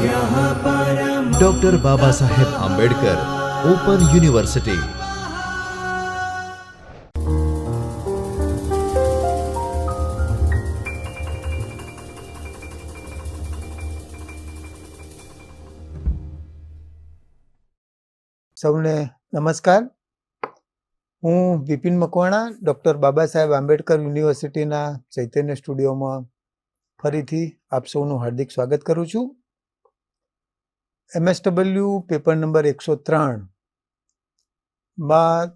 Doctor Baba Saheb Ambedkar open university. સૌને નમસ્કાર। હું વિપિન મકવાણા ડૉક્ટર બાબા સાહેબ આંબેડકર યુનિવર્સિટીના ચૈતન્ય સ્ટુડિયોમાં ફરીથી આપ સૌનું હાર્દિક સ્વાગત કરું છું। MSW પેપર નંબર 103 માં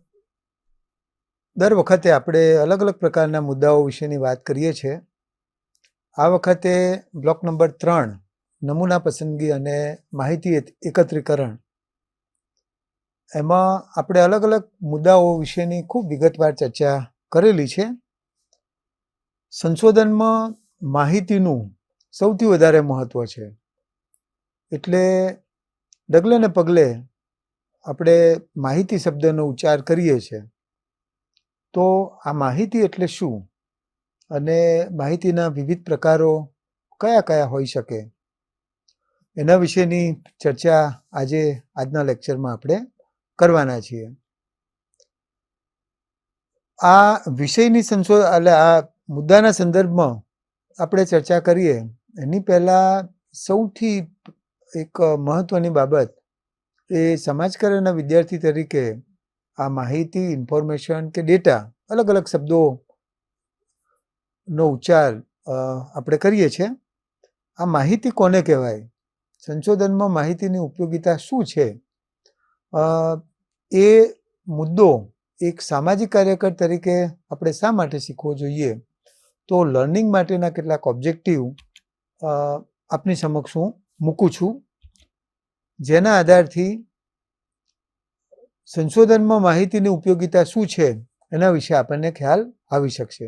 દર વખતે આપણે અલગ અલગ પ્રકારના મુદ્દાઓ વિશેની વાત કરીએ છીએ। આ વખતે બ્લોક નંબર 3 નમૂના પસંદગી અને માહિતી એકત્રીકરણ, એમાં આપણે અલગ અલગ મુદ્દાઓ વિશેની ખૂબ વિગતવાર ચર્ચા કરેલી છે। સંશોધનમાં માહિતીનું સૌથી વધારે મહત્વ છે, એટલે ડગલે ને પગલે આપણે માહિતી શબ્દનો ઉચ્ચાર કરીએ છીએ। તો આ માહિતી એટલે શું અને માહિતીના વિવિધ પ્રકારો કયા કયા હોઈ શકે, એના વિશેની ચર્ચા આજના લેક્ચરમાં આપણે કરવાના છીએ। આ વિષયની એટલે આ મુદ્દાના સંદર્ભમાં આપણે ચર્ચા કરીએ એની પહેલાં સૌથી એક મહત્વની બાબત એ સમાજકાર્યના વિદ્યાર્થી તરીકે આ માહિતી, ઇન્ફોર્મેશન કે ડેટા, અલગ અલગ શબ્દોનો ઉચ્ચાર આપણે કરીએ છીએ। આ માહિતી કોને કહેવાય, સંશોધનમાં માહિતીની ઉપયોગિતા શું છે, એ મુદ્દો એક સામાજિક કાર્યકર તરીકે આપણે શા માટે શીખવો જોઈએ, તો લર્નિંગ માટેના કેટલાક ઓબ્જેક્ટિવ આપની સમક્ષ હું મૂકું છું, જેના આધારથી સંશોધનમાં માહિતીની ઉપયોગિતા શું છે એના વિશે આપણને ખ્યાલ આવી શકશે।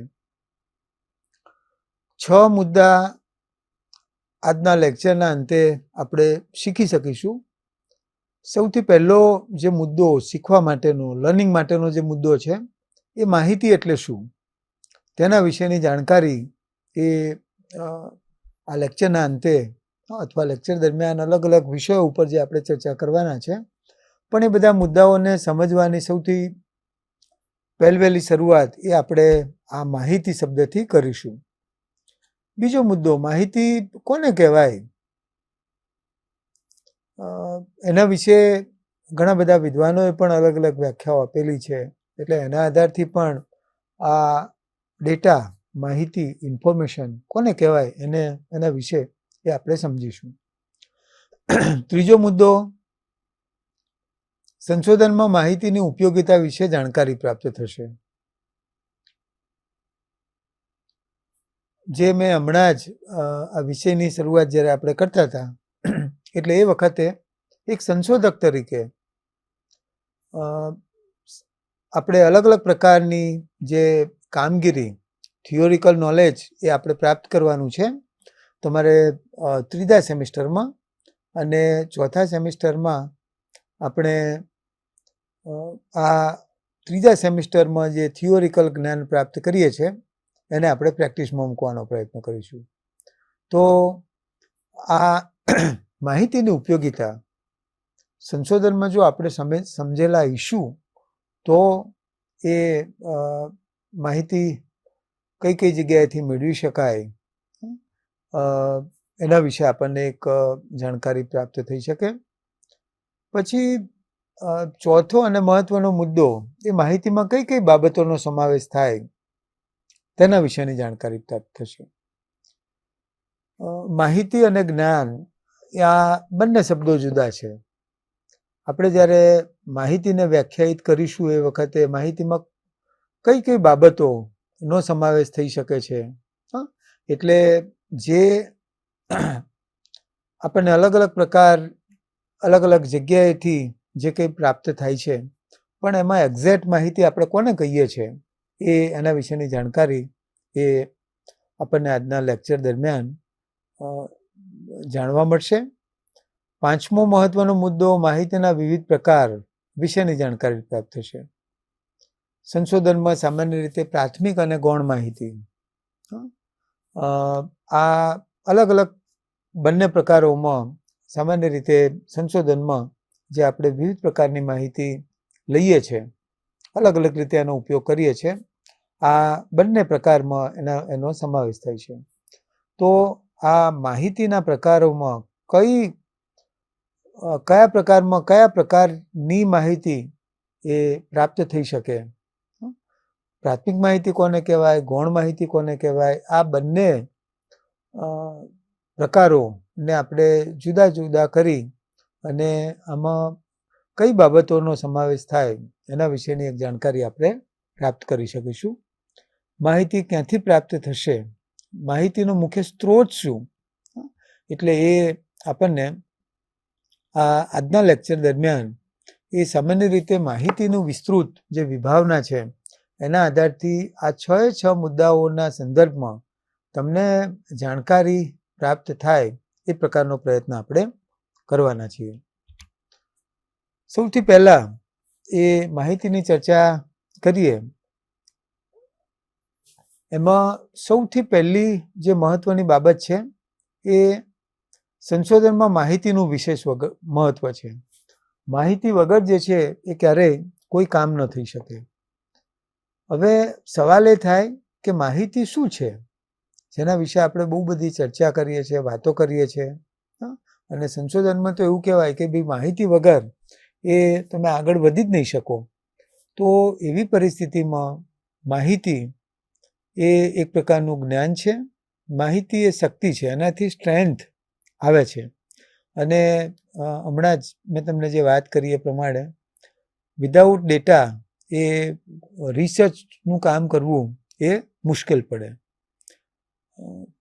6 મુદ્દા આજના લેક્ચરના અંતે આપણે શીખી શકીશું। સૌથી પહેલો જે મુદ્દો શીખવા માટેનો, લર્નિંગ માટેનો જે મુદ્દો છે એ માહિતી એટલે શું, તેના વિશેની જાણકારી એ આ લેક્ચરના અંતે અથવા લેક્ચર દરમિયાન અલગ અલગ વિષયો ઉપર જે આપણે ચર્ચા કરવાના છે, પણ એ બધા મુદ્દાઓને સમજવાની સૌથી પહેલી શરૂઆત એ આપણે આ માહિતી શબ્દથી કરીશું। બીજો મુદ્દો, માહિતી કોને કહેવાય, એના વિશે ઘણા બધા વિદ્વાનોએ પણ અલગ અલગ વ્યાખ્યાઓ આપેલી છે, એટલે એના આધારથી પણ આ ડેટા, માહિતી, ઇન્ફોર્મેશન કોને કહેવાય એના વિશે એ આપણે સમજીશું। ત્રીજો મુદ્દો, સંશોધનમાં માહિતીની ઉપયોગિતા વિશે જાણકારી પ્રાપ્ત થશે। જે મેં હમણાં જ આ વિષયની શરૂઆત જ્યારે આપણે કરતા હતા, એટલે એ વખતે એક સંશોધક તરીકે આપણે અલગ અલગ પ્રકારની જે કામગીરી, થિયોરિકલ નોલેજ એ આપણે પ્રાપ્ત કરવાનું છે। તમારે ત્રીજા સેમિસ્ટરમાં અને ચોથા સેમિસ્ટરમાં આપણે આ ત્રીજા સેમિસ્ટરમાં જે થિયોરિકલ જ્ઞાન પ્રાપ્ત કરીએ છીએ એને આપણે પ્રેક્ટિસમાં મૂકવાનો પ્રયત્ન કરીશું। તો આ માહિતીની ઉપયોગિતા સંશોધનમાં જો આપણે સમજેલા ઇસ્યુ, તો એ માહિતી કઈ કઈ જગ્યાએથી મેળવી શકાય, એના વિશે આપણને એક જાણકારી પ્રાપ્ત થઈ શકે। પછી ચોથો અને મહત્વનો મુદ્દો, એ માહિતીમાં કઈ કઈ બાબતોનો સમાવેશ થાય તેના વિશેની જાણકારી પ્રાપ્ત થશે। માહિતી અને જ્ઞાન આ બંને શબ્દો જુદા છે। આપણે જ્યારે માહિતીને વ્યાખ્યાયિત કરીશું એ વખતે માહિતીમાં કઈ કઈ બાબતોનો સમાવેશ થઈ શકે છે, એટલે જે આપણને અલગ અલગ પ્રકાર, અલગ અલગ જગ્યાએથી જે કંઈ પ્રાપ્ત થાય છે, પણ એમાં એક્ઝેક્ટ માહિતી આપણે કોને કહીએ છીએ એના વિશેની જાણકારી એ આપણને આજના લેક્ચર દરમિયાન જાણવા મળશે। પાંચમો મહત્વનો મુદ્દો, માહિતીના વિવિધ પ્રકાર વિશેની જાણકારી પ્રાપ્ત થશે। સંશોધનમાં સામાન્ય રીતે પ્રાથમિક અને ગૌણ માહિતી, આ અલગ અલગ બંને પ્રકારોમાં સામાન્ય રીતે સંશોધનમાં જે આપણે વિવિધ પ્રકારની માહિતી લઈએ છીએ, અલગ અલગ રીતે એનો ઉપયોગ કરીએ છીએ, આ બંને પ્રકારમાં એનો સમાવેશ થાય છે. તો આ માહિતીના પ્રકારોમાં કયા પ્રકારની માહિતી એ પ્રાપ્ત થઈ શકે? પ્રાથમિક માહિતી કોને કહેવાય, ગૌણ માહિતી કોને કહેવાય? આ બંને પ્રકારોને આપણે જુદા જુદા કરી અને આમાં કઈ બાબતોનો સમાવેશ થાય એના વિશેની એક જાણકારી આપણે પ્રાપ્ત કરી શકીશું. માહિતી ક્યાંથી પ્રાપ્ત થશે, માહિતીનો મુખ્ય સ્ત્રોત શું, એટલે એ આપણને આજના લેક્ચર દરમિયાન એ સામાન્ય રીતે માહિતીનું વિસ્તૃત જે વિભાવના છે એના આધારથી આ 6 મુદ્દાઓના સંદર્ભમાં તમને જાણકારી પ્રાપ્ત થાય એ પ્રકારનો પ્રયત્ન આપણે કરવાના છીએ. સૌથી પહેલા એ માહિતીની ચર્ચા કરીએ. એમાં સૌથી પહેલી જે મહત્વની બાબત છે એ સંશોધનમાં માહિતીનું વિશેષ મહત્વ છે. માહિતી વગર જે છે એ ક્યારેય કોઈ કામ ન થઈ શકે. હવે સવાલ એ થાય કે માહિતી શું છે, જેના વિશે આપણે બહુ બધી ચર્ચા કરીએ છીએ, વાતો કરીએ છીએ, અને સંશોધનમાં તો એવું કહેવાય કે ભાઈ માહિતી વગર એ તમે આગળ વધી જ નહીં શકો. તો એવી પરિસ્થિતિમાં માહિતી એ એક પ્રકારનું જ્ઞાન છે, માહિતી એ શક્તિ છે, એનાથી સ્ટ્રેન્થ આવે છે. અને હમણાં જ મેં તમને જે વાત કરી એ પ્રમાણે વિધાઉટ ડેટા એ રિસર્ચનું કામ કરવું એ મુશ્કેલ પડે.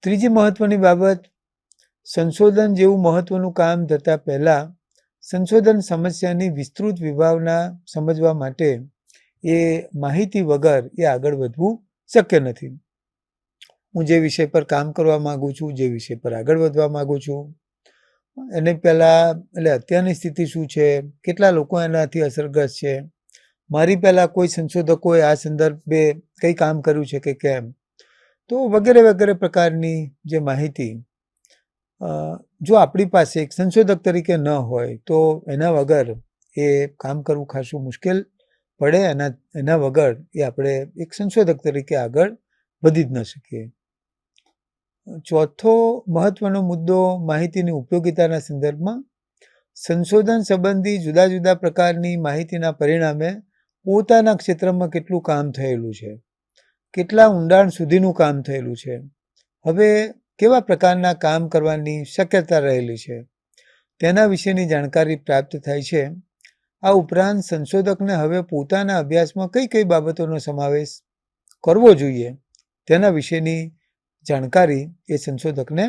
ત્રીજી મહત્વની બાબત, સંશોધન જેવું મહત્વનું કામ થતાં પહેલાં સંશોધન સમસ્યાની વિસ્તૃત વિભાવના સમજવા માટે એ માહિતી વગર એ આગળ વધવું શક્ય નથી. હું જે વિષય પર કામ કરવા માગું છું, જે વિષય પર આગળ વધવા માગું છું, એને પહેલાં એટલે અત્યારની સ્થિતિ શું છે, કેટલા લોકો એનાથી અસરગ્રસ્ત છે, મારી પહેલાં કોઈ સંશોધકોએ આ સંદર્ભે કંઈ કામ કર્યું છે કે કેમ, તો વગેરે વગેરે પ્રકારની જે માહિતી જો આપણી પાસે એક સંશોધક તરીકે ન હોય તો એના વગર એ કામ કરવું ખાસું મુશ્કેલ પડે. એના વગર એ આપણે એક સંશોધક તરીકે આગળ વધી જ ન શકીએ. ચોથો મહત્વનો મુદ્દો માહિતીની ઉપયોગિતાના સંદર્ભમાં સંશોધન સંબંધી જુદા જુદા પ્રકારની માહિતીના પરિણામે પોતાના ક્ષેત્રમાં કેટલું કામ થયેલું છે, કેટલા ઊંડાણ સુધીનું કામ થયેલું છે, હવે કેવા પ્રકારના કામ કરવાની શક્યતા રહેલી છે, તેના વિશેની જાણકારી પ્રાપ્ત થાય છે. આ ઉપરાંત સંશોધકને હવે પોતાના અભ્યાસમાં કઈ કઈ બાબતોનો સમાવેશ કરવો જોઈએ તેના વિશેની જાણકારી એ સંશોધકને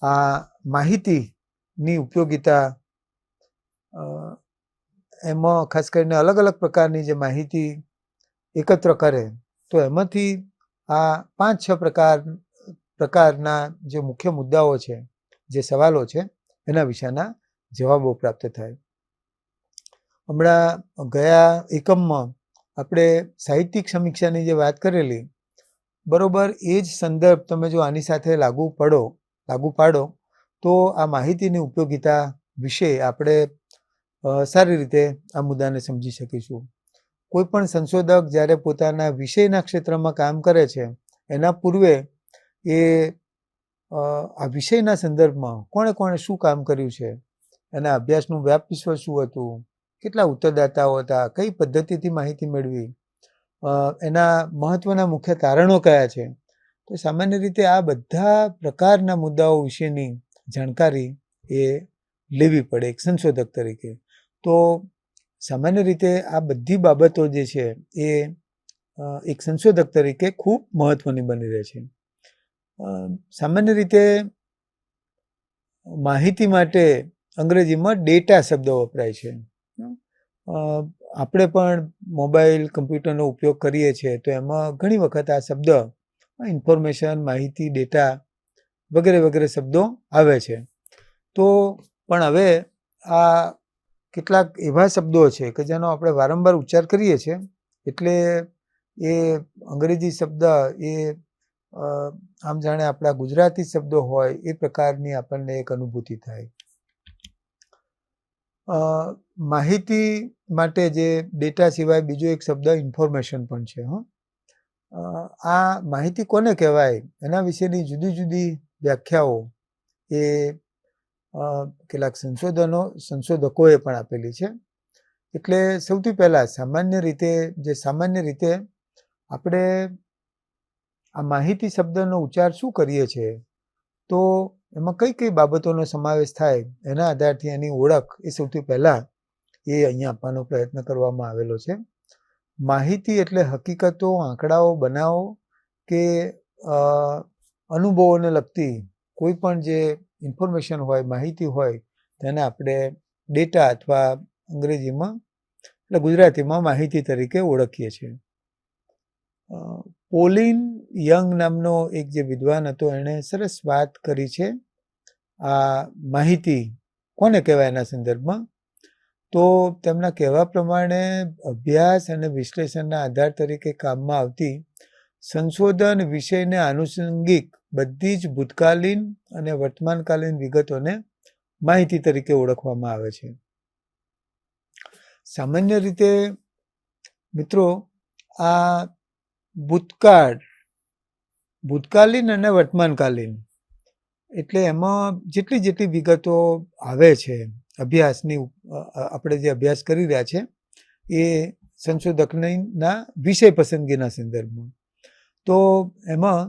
આ માહિતીની ઉપયોગિતા એમાં ખાસ કરીને અલગ અલગ પ્રકારની જે માહિતી એકત્ર કરે તો એમાંથી આ 5-6 પ્રકારના જે મુખ્ય મુદ્દાઓ છે, જે સવાલો છે, એના વિશેના જવાબો પ્રાપ્ત થાય. હમણાં ગયા એકમમાં આપણે સાહિત્યિક સમીક્ષાની જે વાત કરેલી, બરોબર એ જ સંદર્ભ તમે જો આની સાથે લાગુ પાડો તો આ માહિતીની ઉપયોગિતા વિશે આપણે સારી રીતે આ મુદ્દાને સમજી શકીશું. કોઈ પણ સંશોધક જ્યારે પોતાના વિષયના ક્ષેત્રમાં કામ કરે છે એના પૂર્વે એ આ વિષયના સંદર્ભમાં કોણે શું કામ કર્યું છે, એના અભ્યાસનું વ્યાપ વિશ્વ શું હતું, કેટલા ઉત્તરદાતાઓ હતા, કઈ પદ્ધતિથી માહિતી મેળવી, એના મહત્વના મુખ્ય તારણો કયા છે. તો સામાન્ય રીતે આ બધા પ્રકારના મુદ્દાઓ વિશેની જાણકારી એ લેવી પડે એક સંશોધક તરીકે. તો સામાન્ય રીતે આ બધી બાબતો જે છે એ એક સંશોધક તરીકે ખૂબ મહત્વની બની રહે છે. સામાન્ય રીતે માહિતી માટે અંગ્રેજીમાં ડેટા શબ્દ વપરાય છે. આપણે પણ મોબાઈલ કમ્પ્યુટરનો ઉપયોગ કરીએ છીએ તો એમાં ઘણી વખત આ શબ્દ ઇન્ફોર્મેશન, માહિતી, ડેટા વગેરે વગેરે શબ્દો આવે છે. તો પણ હવે આ કેટલાક એવા શબ્દો છે કે જેનો આપણે વારંવાર ઉચ્ચાર કરીએ છીએ એટલે એ અંગ્રેજી શબ્દ એ આમ જાણે આપણા ગુજરાતી શબ્દો હોય એ પ્રકારની આપણને એક અનુભૂતિ થાય. અ, માહિતી માટે જે ડેટા સિવાય બીજો એક શબ્દ ઇન્ફોર્મેશન પણ છે. આ માહિતી કોને કહેવાય એના વિશેની જુદી જુદી વ્યાખ્યાઓ એ કેટલાક સંશોધકોએ પણ આપેલી છે. એટલે સૌથી પહેલાં સામાન્ય રીતે આપણે આ માહિતી શબ્દનો ઉચ્ચાર શું કરીએ છીએ તો એમાં કઈ કઈ બાબતોનો સમાવેશ થાય એના આધારથી એની ઓળખ એ સૌથી પહેલાં એ અહીંયા આપવાનો પ્રયત્ન કરવામાં આવેલો છે. માહિતી એટલે હકીકતો, આંકડાઓ, બનાવો કે અનુભવોને લગતી કોઈ પણ જે ઇન્ફોર્મેશન હોય, માહિતી હોય તેને આપણે ડેટા અથવા અંગ્રેજીમાં એટલે ગુજરાતીમાં માહિતી તરીકે ઓળખીએ છીએ. પોલિન યંગ નામનો એક જે વિદ્વાન હતો એણે સરસ વાત કરી છે આ માહિતી કોને કહેવાય એના સંદર્ભમાં. તો તેમના કહેવા પ્રમાણે અભ્યાસ અને વિશ્લેષણના આધાર તરીકે કામમાં આવતી સંશોધન વિષયને આનુષંગિક બધી જ ભૂતકાલીન અને વર્તમાનકાલીન વિગતોને માહિતી તરીકે ઓળખવામાં આવે છે. સામાન્ય રીતે મિત્રો આ ભૂતકાલીન અને વર્તમાનકાલીન એટલે એમાં જેટલી વિગતો આવે છે અભ્યાસની આપણે જે અભ્યાસ કરી રહ્યા છે એ સંશોધકના વિષય પસંદગીના સંદર્ભમાં તો એમાં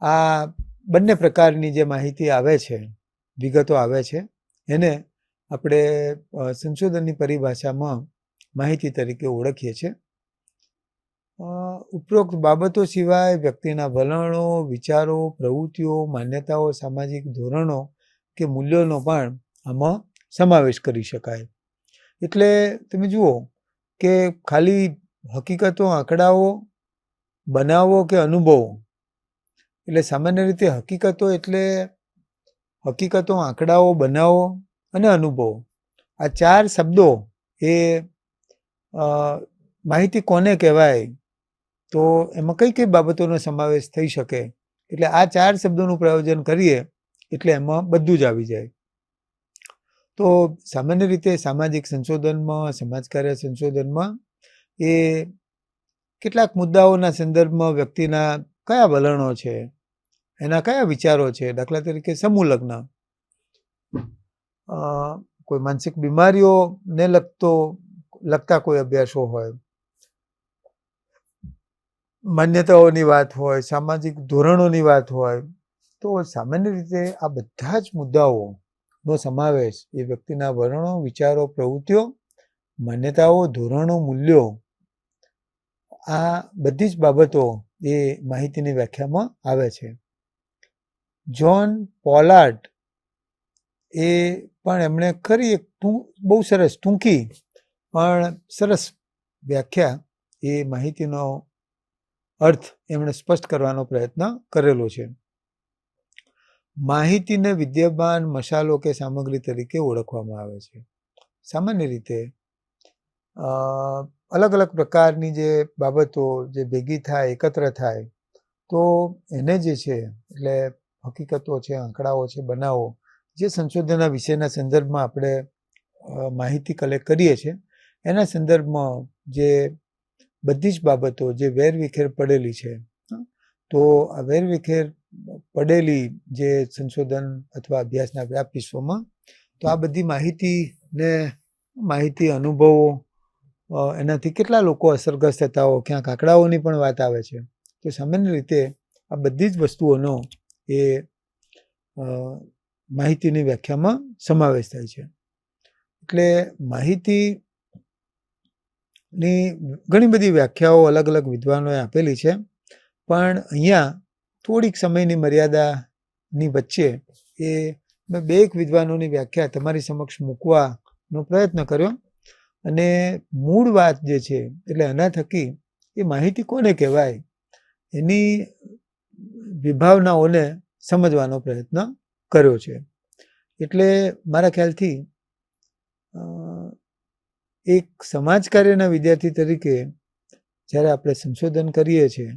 આ બંને પ્રકારની જે માહિતી આવે છે વિગતો આવે છે એને આપણે સંશોધનની પરિભાષામાં માહિતી તરીકે ઓળખીએ છીએ. ઉપરોક્ત બાબતો સિવાય વ્યક્તિના વલણો, વિચારો, પ્રવૃત્તિઓ, માન્યતાઓ, સામાજિક ધોરણો કે મૂલ્યોનો પણ આમાં સમાવેશ કરી શકાય. એટલે તમે જુઓ કે ખાલી હકીકતો, આંકડાઓ, બનાવો કે અનુભવો એટલે સામાન્ય રીતે હકીકતો, આંકડાઓ, બનાવો અને અનુભવો આ ચાર શબ્દો એ માહિતી કોને કહેવાય તો એમાં કઈ કઈ બાબતોનો સમાવેશ થઈ શકે એટલે આ ચાર શબ્દોનું પ્રયોજન કરીએ એટલે એમાં બધું જ આવી જાય. તો સામાન્ય રીતે સામાજિક સંશોધનમાં, સમાજકાર્ય સંશોધનમાં એ કેટલાક મુદ્દાઓના સંદર્ભમાં વ્યક્તિના કયા વલણો છે, એના કયા વિચારો છે, દાખલા તરીકે સમૂહ લગ્ન, કોઈ માનસિક બીમારીઓને લગતા કોઈ અભ્યાસો હોય, માન્યતાઓની વાત હોય, સામાજિક ધોરણોની વાત હોય તો સામાન્ય રીતે આ બધા જ મુદ્દાઓનો સમાવેશ એ વ્યક્તિના વલણો, વિચારો, પ્રવૃત્તિઓ, માન્યતાઓ, ધોરણો, મૂલ્યો આ બધી જ બાબતો એ માહિતીની વ્યાખ્યામાં આવે છે. જ્હોન પોલાર્ડ એ પણ એમણે ખરી એક બહુ સરસ ટૂંકી પણ સરસ વ્યાખ્યા એ માહિતીનો અર્થ એમણે સ્પષ્ટ કરવાનો પ્રયત્ન કરેલો છે. માહિતીને વિદ્યમાન મસાલો કે સામગ્રી તરીકે ઓળખવામાં આવે છે. સામાન્ય રીતે અલગ અલગ પ્રકારની જે બાબતો જે ભેગી થાય, એકત્ર થાય તો એને જે છે એટલે હકીકતો છે, આંકડાઓ છે, બનાવો જે સંશોધનના વિષયના સંદર્ભમાં આપણે માહિતી કલેક્ટ કરીએ છીએ એના સંદર્ભમાં જે બધી જ બાબતો જે વેરવિખેર પડેલી છે તો આ વેરવિખેર પડેલી જે સંશોધન અથવા અભ્યાસના વ્યાપ વિશ્વમાં તો આ બધી માહિતી, અનુભવો એનાથી કેટલા લોકો અસરગ્રસ્ત થતા હોય, ક્યાંક આંકડાઓની પણ વાત આવે છે. તો સામાન્ય રીતે આ બધી જ વસ્તુઓનો એ માહિતીની વ્યાખ્યામાં સમાવેશ થાય છે. એટલે માહિતીની ઘણી બધી વ્યાખ્યાઓ અલગ અલગ વિદ્વાનોએ આપેલી છે પણ અહીંયા થોડીક સમયની મર્યાદાની વચ્ચે એ મેં બે એક વિદ્વાનોની વ્યાખ્યા તમારી સમક્ષ મૂકવાનો પ્રયત્ન કર્યો અને મૂળ વાત જે છે એટલે એના થકી એ માહિતી કોને કહેવાય એની વિભાવનાઓને સમજવાનો પ્રયત્ન કર્યો છે. એટલે મારા ખ્યાલથી એક સમાજકાર્યના વિદ્યાર્થી તરીકે જ્યારે આપણે સંશોધન કરીએ છીએ,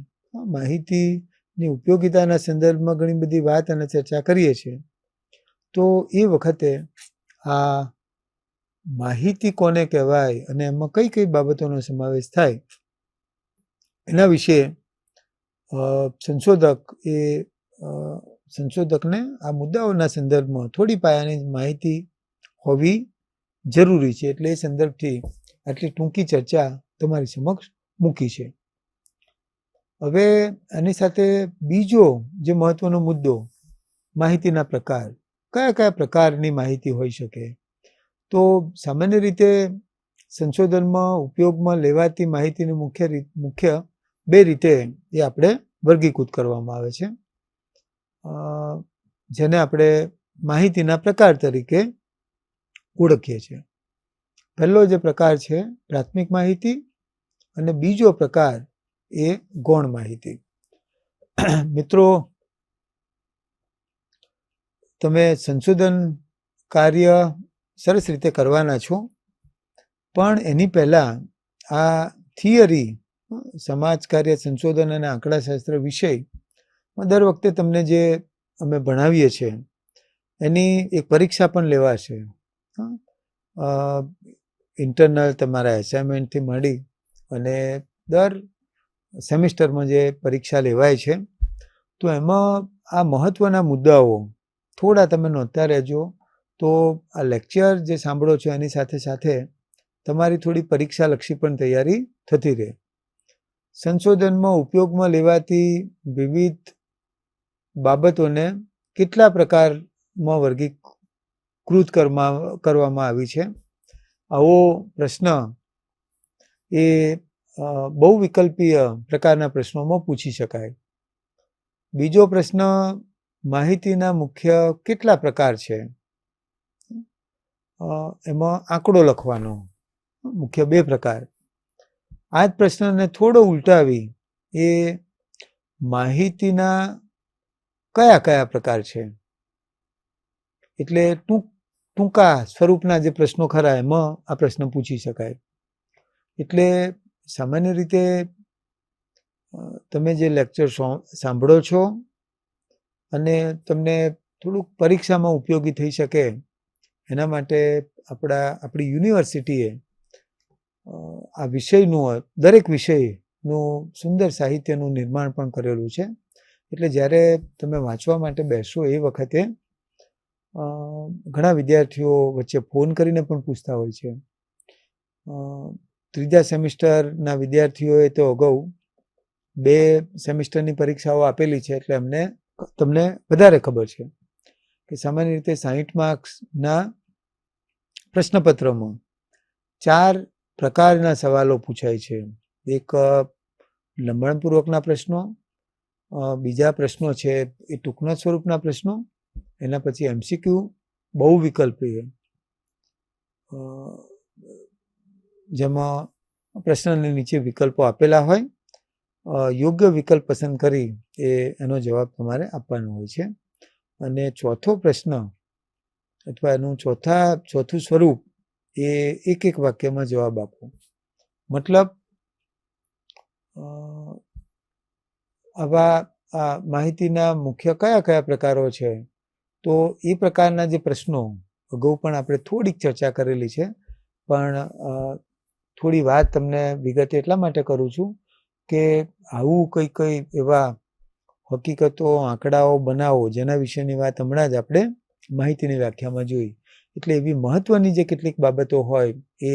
માહિતીની ઉપયોગિતાના સંદર્ભમાં ઘણી બધી વાત અને ચર્ચા કરીએ છીએ તો એ વખતે આ માહિતી કોને કહેવાય અને એમાં કઈ કઈ બાબતોનો સમાવેશ થાય એના વિશે સંશોધકને આ મુદ્દાઓના સંદર્ભમાં થોડી પાયાની માહિતી હોવી જરૂરી છે. એટલે એ સંદર્ભથી આટલી ટૂંકી ચર્ચા તમારી સમક્ષ મૂકી છે. હવે આની સાથે બીજો જે મહત્વનો મુદ્દો, માહિતીના પ્રકાર. કયા કયા પ્રકારની માહિતી હોઈ શકે? તો સામાન્ય રીતે સંશોધનમાં ઉપયોગમાં લેવાતી માહિતીની મુખ્ય બે રીતે એ આપણે વર્ગીકૃત કરવામાં આવે છે, જેને આપણે માહિતીના પ્રકાર તરીકે ઓળખીએ છીએ. પહેલો જે પ્રકાર છે પ્રાથમિક માહિતી અને બીજો પ્રકાર એ ગૌણ માહિતી. મિત્રો, તમે સંશોધન કાર્ય સરસ રીતે કરવાના છો, પણ એની પહેલા આ થિયરી, સમાજ કાર્ય સંશોધન અને આંકડાશાસ્ત્ર વિષય દર વખતે તમને જે અમે ભણાવીએ છીએ એની એક પરીક્ષા પણ લેવાશે. ઇન્ટરનલ તમારા એસાઇનમેન્ટથી મળી અને દર સેમિસ્ટરમાં જે પરીક્ષા લેવાય છે, તો એમાં આ મહત્ત્વના મુદ્દાઓ થોડા તમે નોંધતા રહેજો. તો આ લેક્ચર જે સાંભળો છો એની સાથે સાથે તમારી થોડી પરીક્ષાલક્ષી પણ તૈયારી થતી રહે. સંશોધનમાં ઉપયોગમાં લેવાતી વિવિધ બાબતોને કેટલા પ્રકારમાં વર્ગીકૃત કરવામાં આવી છે, આવો પ્રશ્ન એ બહુવિકલ્પીય પ્રકારના પ્રશ્નોમાં પૂછી શકાય. બીજો પ્રશ્ન, માહિતીના મુખ્ય કેટલા પ્રકાર છે? એમાં આંકડો લખવાનો, મુખ્ય બે પ્રકાર. આ જ પ્રશ્નને થોડો ઉલટાવી એ માહિતીના કયા કયા પ્રકાર છે, એટલે ટૂંકા સ્વરૂપના જે પ્રશ્નો ખરા એમાં આ પ્રશ્ન પૂછી શકાય. એટલે સામાન્ય રીતે તમે જે લેક્ચર સાંભળો છો અને તમને થોડુંક પરીક્ષામાં ઉપયોગી થઈ શકે એના માટે આપણી યુનિવર્સિટીએ આ વિષયનું, દરેક વિષયનું સુંદર સાહિત્યનું નિર્માણ પણ કરેલું છે. એટલે જ્યારે તમે વાંચવા માટે બેસો એ વખતે ઘણા વિદ્યાર્થીઓ વચ્ચે ફોન કરીને પણ પૂછતા હોય છે. ત્રીજા સેમિસ્ટરના વિદ્યાર્થીઓએ તો અગાઉ 2 સેમિસ્ટરની પરીક્ષાઓ આપેલી છે, એટલે તમને વધારે ખબર છે કે સામાન્ય રીતે 60 માર્ક્સના પ્રશ્નપત્રમાં 4 પ્રકારના સવાલો પૂછાય છે. એક લંબાણપૂર્વકના પ્રશ્નો, બીજા પ્રશ્નો છે એ ટૂંકના સ્વરૂપના પ્રશ્નો, એના પછી MCQ, બહુવિકલ્પીય, જેમાં પ્રશ્નની નીચે વિકલ્પો આપેલા હોય, યોગ્ય વિકલ્પ પસંદ કરી એનો જવાબ તમારે આપવાનો હોય છે. અને ચોથો પ્રશ્ન અથવા એનું ચોથું સ્વરૂપ એ એક વાક્યમાં જવાબ આપો. મતલબ આવા માહિતીના મુખ્ય કયા કયા પ્રકારો છે, તો એ પ્રકારના જે પ્રશ્નો અગાઉ પણ આપણે થોડીક ચર્ચા કરેલી છે, પણ થોડી વાત તમને વિગતે એટલા માટે કરું છું કે આવું કઈ એવા હકીકતો, આંકડાઓ બનાવો જેના વિશેની વાત હમણાં જ આપણે માહિતીની વ્યાખ્યામાં જોઈ. એટલે એવી મહત્વની જે કેટલીક બાબતો હોય એ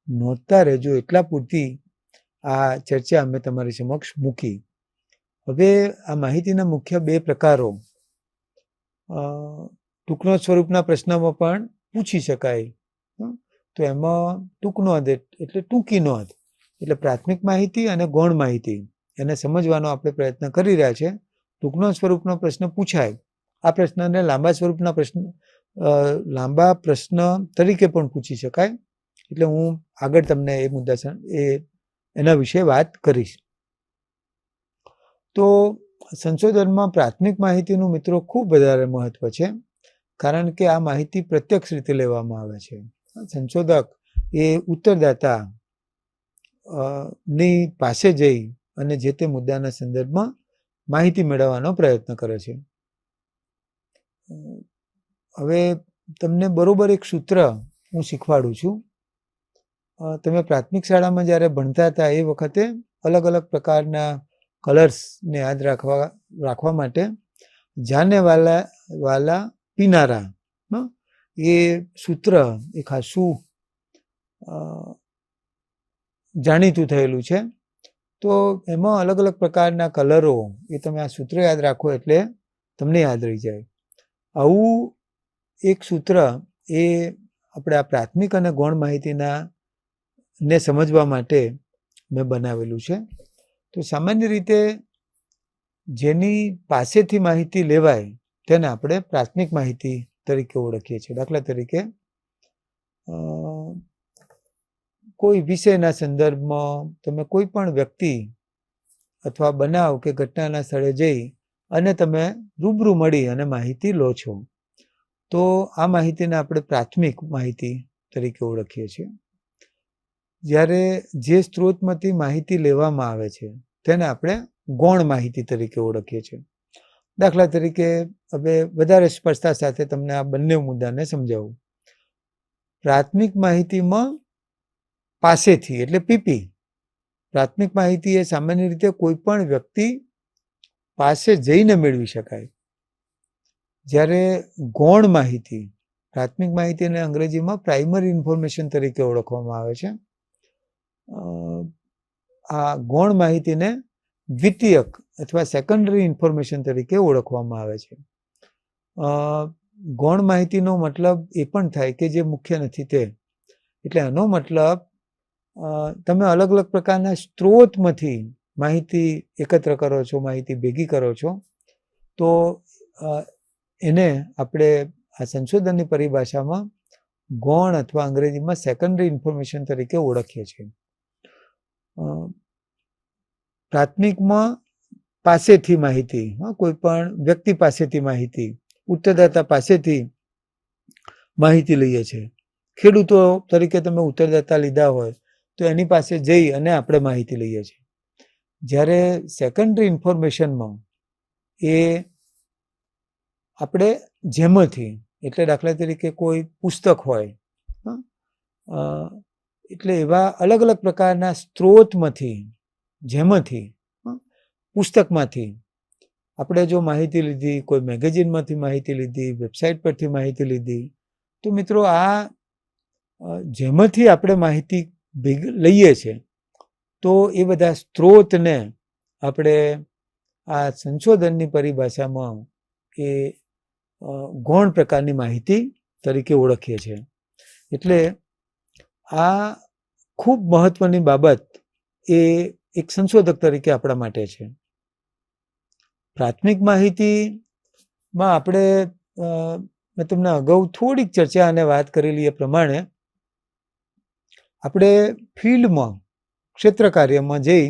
નોંધતા રહેજો. એટલા પૂરતી આ ચર્ચા અમે તમારી સમક્ષ મૂકી. હવે આ માહિતીના મુખ્ય 2 પ્રકારો ટૂંકનો સ્વરૂપના પ્રશ્નમાં પણ પૂછી શકાય. તો એમાં ટૂંક નોંધ એટલે ટૂંકી નોંધ, એટલે પ્રાથમિક માહિતી અને ગૌણ માહિતી એને સમજવાનો આપણે પ્રયત્ન કરી રહ્યા છે. ટૂંકનો સ્વરૂપનો પ્રશ્ન પૂછાય, આ પ્રશ્નને લાંબા પ્રશ્ન તરીકે પણ પૂછી શકાય. એટલે હું આગળ તમને એ મુદ્દા એના વિશે વાત કરીશ. તો સંશોધનમાં પ્રાથમિક માહિતીનું મિત્રો ખૂબ વધારે મહત્વ છે, કારણ કે આ માહિતી પ્રત્યક્ષ રીતે લેવામાં આવે છે. સંશોધક એ ઉત્તરદાતા ની પાસે જઈ અને જે તે મુદ્દાના સંદર્ભમાં માહિતી મેળવવાનો પ્રયત્ન કરે છે. હવે તમને બરોબર એક સૂત્ર હું શીખવાડું છું. તમે પ્રાથમિક શાળામાં જ્યારે ભણતા હતા એ વખતે અલગ અલગ પ્રકારના કલર્સને યાદ રાખવા માટે જાને વાલા વાલા પીનારા એ સૂત્ર એ ખાસું જાણીતું થયેલું છે. તો એમાં અલગ અલગ પ્રકારના કલરો એ તમે આ સૂત્ર યાદ રાખો એટલે તમને યાદ રહી જાય. આવું એક સૂત્ર એ આપણે આ પ્રાથમિક અને ગૌણ માહિતીના ને સમજવા માટે મેં બનાવેલું છે. તો સામાન્ય રીતે જેની પાસેથી માહિતી લેવાય તેને આપણે પ્રાથમિક માહિતી તરીકે ઓળખીએ છીએ. દાખલા તરીકે કોઈ વિષયના સંદર્ભમાં તમે કોઈ પણ વ્યક્તિ અથવા બનાવ કે ઘટનાના સ્થળે જઈ અને તમે રૂબરૂ મળી અને માહિતી લો છો, તો આ માહિતીને આપણે પ્રાથમિક માહિતી તરીકે ઓળખીએ છીએ. જ્યારે જે સ્ત્રોતમાંથી માહિતી લેવામાં આવે છે તેને આપણે ગૌણ માહિતી તરીકે ઓળખીએ છીએ. દાખલા તરીકે હવે વધારે સ્પષ્ટતા સાથે તમને આ બંને મુદ્દાને સમજાવું. પ્રાથમિક માહિતીમાં પાસેથી એટલે પીપી, પ્રાથમિક માહિતી એ સામાન્ય રીતે કોઈ પણ વ્યક્તિ પાસે જઈને મેળવી શકાય. જ્યારે ગૌણ માહિતી, પ્રાથમિક માહિતીને અંગ્રેજીમાં પ્રાઇમરી ઇન્ફોર્મેશન તરીકે ઓળખવામાં આવે છે. આ ગૌણ માહિતીને દ્વિતીયક અથવા સેકન્ડરી ઇન્ફોર્મેશન તરીકે ઓળખવામાં આવે છે. ગૌણ માહિતીનો મતલબ એ પણ થાય કે જે મુખ્ય નથી તે. એટલે આનો મતલબ તમે અલગ અલગ પ્રકારના સ્ત્રોતમાંથી માહિતી એકત્ર કરો છો, માહિતી ભેગી કરો છો, તો એને આપણે આ સંશોધનની પરિભાષામાં ગૌણ અથવા અંગ્રેજીમાં સેકન્ડરી ઇન્ફોર્મેશન તરીકે ઓળખીએ છીએ. પ્રાથમિકમાં પાસેથી માહિતી, કોઈ પણ વ્યક્તિ પાસેથી માહિતી, ઉત્તરદાતા પાસેથી માહિતી લઈએ છીએ. ખેડૂતો તરીકે તમે ઉત્તરદાતા લીધા હોય તો એની પાસે જઈ અને આપણે માહિતી લઈએ છીએ. જ્યારે સેકન્ડરી ઇન્ફોર્મેશનમાં એ આપણે જેમાંથી, એટલે દાખલા તરીકે કોઈ પુસ્તક હોય, એટલે એવા અલગ અલગ પ્રકારના સ્ત્રોતમાંથી, જેમાંથી, પુસ્તકમાંથી આપણે જો માહિતી લીધી, કોઈ મેગેઝિનમાંથી માહિતી લીધી, વેબસાઇટ પરથી માહિતી લીધી, તો મિત્રો આ જેમાંથી આપણે માહિતી લઈએ છીએ, તો એ બધા સ્ત્રોતને આપણે આ સંશોધનની પરિભાષામાં એ ગૌણ પ્રકારની માહિતી તરીકે ઓળખીએ છીએ. એટલે આ ખૂબ મહત્વની બાબત એ એક સંશોધક તરીકે આપણા માટે છે. પ્રાથમિક માહિતીમાં આપણે મેં તમને અગાઉ થોડીક ચર્ચા અને વાત કરેલી એ પ્રમાણે આપણે ફિલ્ડમાં, ક્ષેત્ર કાર્યમાં જઈ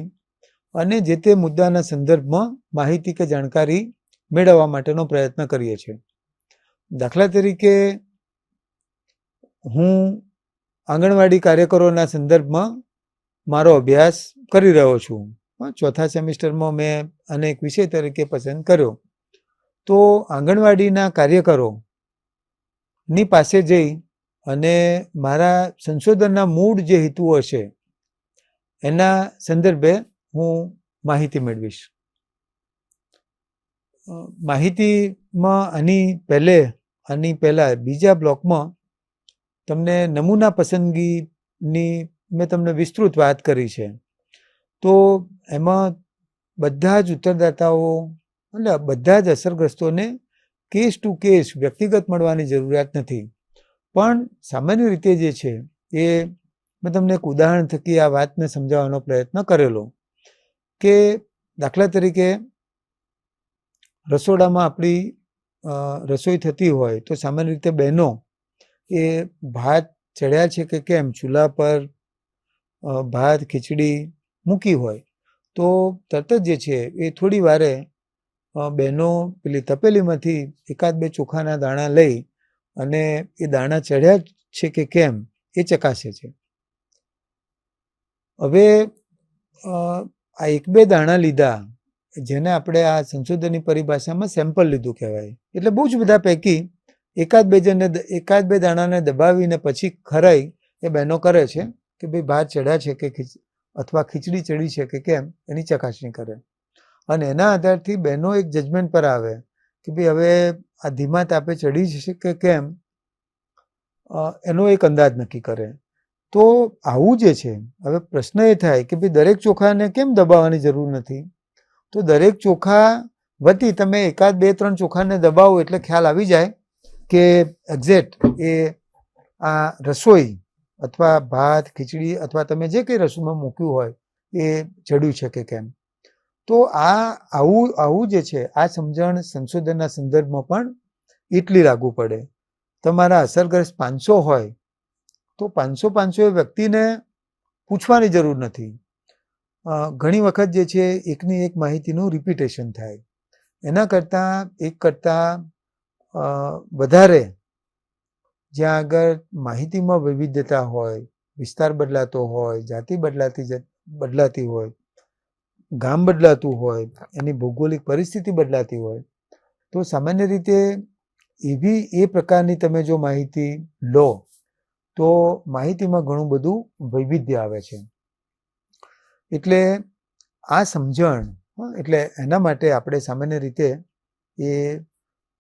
અને જે તે મુદ્દાના સંદર્ભમાં માહિતી કે જાણકારી મેળવવા માટેનો પ્રયત્ન કરીએ છીએ. દાખલા તરીકે હું આંગણવાડી કાર્યકરોના સંદર્ભમાં મારો અભ્યાસ કરી રહ્યો છું. ચોથા સેમિસ્ટરમાં મેં આને એક વિષય તરીકે પસંદ કર્યો. તો આંગણવાડીના કાર્યકરોની પાસે જઈ અને મારા સંશોધનના મૂળ જે હેતુઓ છે એના સંદર્ભે હું માહિતી મેળવીશ. માહિતીમાં આની પહેલા બીજા બ્લોકમાં તમને નમૂના પસંદગીની મેં તમને વિસ્તૃત વાત કરી છે. તો એમાં બધા જ ઉત્તરદાતાઓ એટલે બધા જ અસરગ્રસ્તોને કેસ ટુ કેસ વ્યક્તિગત મળવાની જરૂરિયાત નથી. પણ સામાન્ય રીતે જે છે એ મેં તમને એક ઉદાહરણ થકી આ વાતને સમજાવવાનો પ્રયત્ન કરેલો કે દાખલા તરીકે રસોડામાં આપણી રસોઈ થતી હોય તો સામાન્ય રીતે બહેનો એ ભાત ચડ્યા છે કે કેમ ચૂલા પર ભાત ખીચડી મૂકી હોય તો તરત જ જે છે એ થોડી વારે બહેનો પેલી તપેલીમાંથી એકાદ બે ચોખાના દાણા લઈ અને એ દાણા ચડ્યા છે કે કેમ એ ચકાસે છે. હવે આ એક બે દાણા લીધા, જેને આપણે આ સંશોધનની પરિભાષામાં સેમ્પલ લીધું કહેવાય. એટલે બહુ જ બધા પૈકી એકાદ બે દાણાને દબાવીને પછી ખરાઈ એ બહેનો કરે છે કે ભાઈ ભાત ચડ્યા છે કે અથવા ખીચડી ચડી છે કે કેમ એની ચકાસણી કરે. અને એના આધારથી બહેનો એક જજમેન્ટ પર આવે કે ભાઈ હવે આ ધીમા તાપે ચડી જશે કે કેમ, એનો એક અંદાજ નક્કી કરે. તો આવું જે છે, હવે પ્રશ્ન એ થાય કે ભાઈ દરેક ચોખાને કેમ દબાવવાની જરૂર નથી? તો દરેક ચોખા વતી તમે એકાદ બે ત્રણ ચોખાને દબાવો એટલે ખ્યાલ આવી જાય કે એક્ઝેક્ટ એ આ રસોઈ અથવા ભાત ખીચડી અથવા તમે જે કંઈ રસોઈમાં મૂક્યું હોય એ ચડ્યું છે કે કેમ. તો આવું જે છે, આ સમજણ સંશોધનના સંદર્ભમાં પણ એટલી લાગુ પડે. તમારા અસરગ્રસ્ત 500 હોય તો 500 એ વ્યક્તિને પૂછવાની જરૂર નથી. ઘણી વખત જે છે એકની એક માહિતીનું રિપીટેશન થાય. એના કરતાં એક કરતાં વધારે જ્યાં આગળ માહિતીમાં વૈવિધ્યતા હોય, વિસ્તાર બદલાતો હોય, જાતિ બદલાતી હોય, ગામ બદલાતું હોય, એની ભૌગોલિક પરિસ્થિતિ બદલાતી હોય, તો સામાન્ય રીતે એ પ્રકારની તમે જો માહિતી લો તો માહિતીમાં ઘણું બધું વૈવિધ્ય આવે છે. એટલે આ સમજણ, એટલે એના માટે આપણે સામાન્ય રીતે એ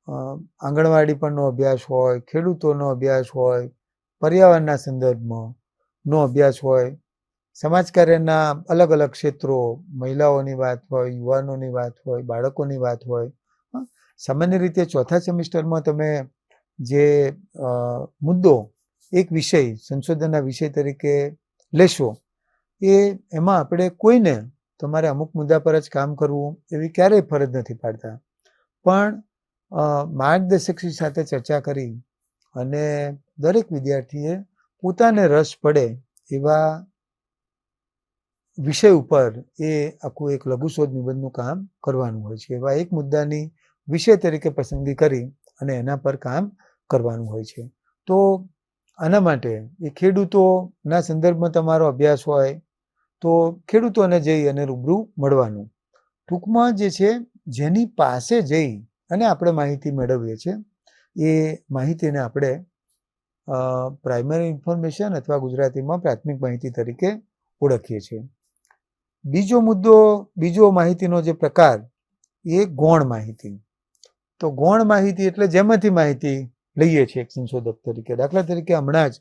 આંગણવાડી પરનો અભ્યાસ હોય, ખેડૂતોનો અભ્યાસ હોય, પર્યાવરણના સંદર્ભમાં નો અભ્યાસ હોય, સમાજકાર્યના અલગ અલગ ક્ષેત્રો, મહિલાઓની વાત હોય, યુવાનોની વાત હોય, બાળકોની વાત હોય, સામાન્ય રીતે ચોથા સેમિસ્ટરમાં તમે જે મુદ્દો એક વિષય સંશોધનના વિષય તરીકે લેશો, એમાં આપણે કોઈને તમારે અમુક મુદ્દા પર જ કામ કરવું એવી ક્યારેય ફરજ નથી પાડતા, પણ માર્ગદર્શક સાથે ચર્ચા કરી અને દરેક વિદ્યાર્થીએ પોતાને રસ પડે એવા વિષય ઉપર એ આખું એક લઘુશોધ નિબંધનું કામ કરવાનું હોય છે. એવા એક મુદ્દાની વિષય તરીકે પસંદગી કરી અને એના પર કામ કરવાનું હોય છે. તો આના માટે એ ખેડૂતોના સંદર્ભમાં તમારો અભ્યાસ હોય તો ખેડૂતોને જઈ અને રૂબરૂ મળવાનું. ટૂંકમાં જે છે, જેની પાસે જઈ અને આપણે માહિતી મેળવીએ છીએ એ માહિતીને આપણે પ્રાઇમરી ઇન્ફોર્મેશન અથવા ગુજરાતીમાં પ્રાથમિક માહિતી તરીકે ઓળખીએ છીએ. બીજો માહિતીનો જે પ્રકાર એ ગૌણ માહિતી. તો ગૌણ માહિતી એટલે જેમાંથી માહિતી લઈએ છીએ એક સંશોધક તરીકે. દાખલા તરીકે હમણાં જ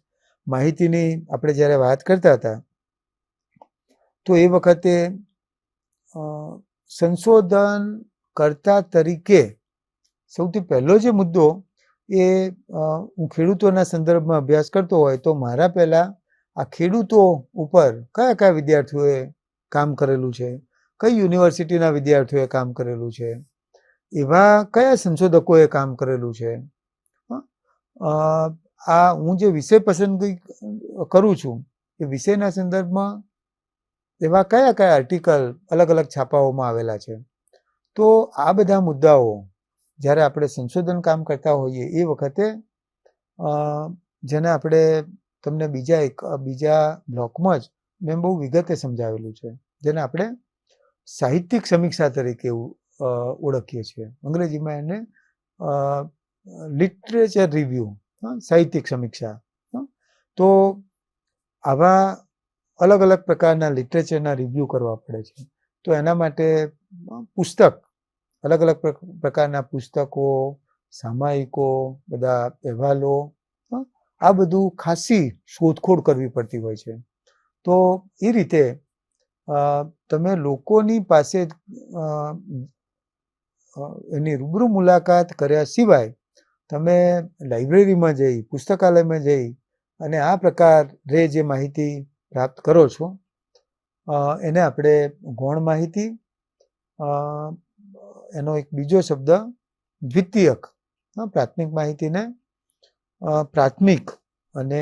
માહિતીની આપણે જ્યારે વાત કરતા હતા તો એ વખતે સંશોધન કરતા તરીકે સૌથી પહેલો જે મુદ્દો એ હું ખેડૂતોના સંદર્ભમાં અભ્યાસ કરતો હોય તો મારા પહેલાં આ ખેડૂતો ઉપર કયા કયા વિદ્યાર્થીઓએ કામ કરેલું છે, કઈ યુનિવર્સિટીના વિદ્યાર્થીઓએ કામ કરેલું છે, એવા કયા સંશોધકોએ કામ કરેલું છે. આ હું જે વિષય પસંદગી કરું છું એ વિષયના સંદર્ભમાં એવા કયા કયા આર્ટિકલ અલગ અલગ છાપાઓમાં આવેલા છે. તો આ બધા મુદ્દાઓ જ્યારે આપણે સંશોધન કામ કરતા હોઈએ એ વખતે જેને આપણે તમને બીજા બ્લોકમાં જ મેં બહુ વિગતે સમજાવેલું છે, જેને આપણે સાહિત્યિક સમીક્ષા તરીકે ઓળખીએ છીએ. અંગ્રેજીમાં એને લિટરેચર રિવ્યૂ, સાહિત્યિક સમીક્ષા. તો આવા અલગ અલગ પ્રકારના લિટરેચરના રિવ્યૂ કરવા પડે છે. તો એના માટે અલગ અલગ પ્રકારના પુસ્તકો, સામાયિકો, બધા અહેવાલો, આ બધું ખાસી શોધખોળ કરવી પડતી હોય છે. તો એ રીતે તમે લોકોની પાસે એની રૂબરૂ મુલાકાત કર્યા સિવાય તમે લાઇબ્રેરીમાં જઈ, પુસ્તકાલયમાં જઈ અને આ પ્રકારે જે માહિતી પ્રાપ્ત કરો છો એને આપણે ગૌણ માહિતી, એનો એક બીજો શબ્દ દ્વિતીયક, પ્રાથમિક માહિતીને પ્રાથમિક, અને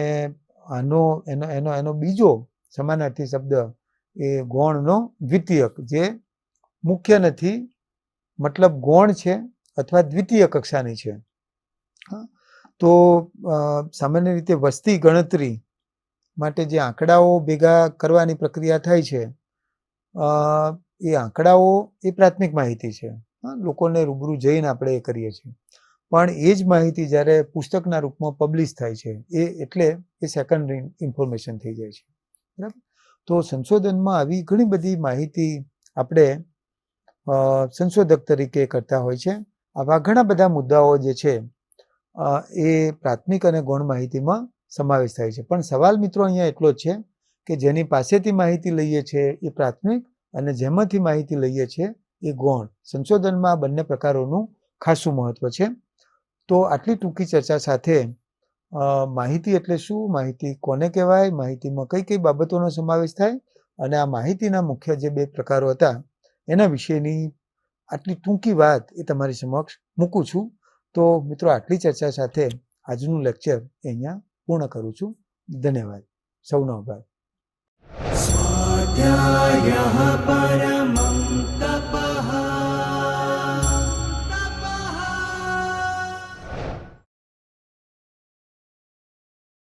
એનો બીજો સમાનાર્થી શબ્દ એ ગૌણનો દ્વિતીયક, જે મુખ્ય નથી, મતલબ ગૌણ છે અથવા દ્વિતીય કક્ષાની છે. તો સામાન્ય રીતે વસ્તી ગણતરી માટે જે આંકડાઓ ભેગા કરવાની પ્રક્રિયા થાય છે એ આંકડાઓ એ પ્રાથમિક માહિતી છે. લોકોને રૂબરૂ જઈને આપણે એ કરીએ છીએ. પણ એ જ માહિતી જ્યારે પુસ્તકના રૂપમાં પબ્લિશ થાય છે એટલે એ સેકન્ડરી ઇન્ફોર્મેશન થઈ જાય છે. બરાબર. તો સંશોધનમાં આવી ઘણી બધી માહિતી આપણે સંશોધક તરીકે કરતા હોય છે. આવા ઘણા બધા મુદ્દાઓ જે છે એ પ્રાથમિક અને ગૌણ માહિતીમાં સમાવેશ થાય છે. પણ સવાલ મિત્રો અહીંયા એટલો જ છે કે જેની પાસેથી માહિતી લઈએ છીએ એ પ્રાથમિક અને જેમાંથી માહિતી લઈએ છીએ એ ગૌણ. સંશોધનમાં બંને પ્રકારોનું ખાસું મહત્વ છે. તો આટલી ટૂંકી ચર્ચા સાથે માહિતી એટલે શું, માહિતી કોને કહેવાય, માહિતીમાં કઈ કઈ બાબતોનો સમાવેશ થાય અને આ માહિતીના મુખ્ય જે 2 પ્રકારો હતા એના વિશેની આટલી ટૂંકી વાત એ તમારી સમક્ષ મૂકું છું. તો મિત્રો આટલી ચર્ચા સાથે આજનું લેક્ચર અહીંયા પૂર્ણ કરું છું. ધન્યવાદ. સૌનો આભાર. स्वाध्यायः परमं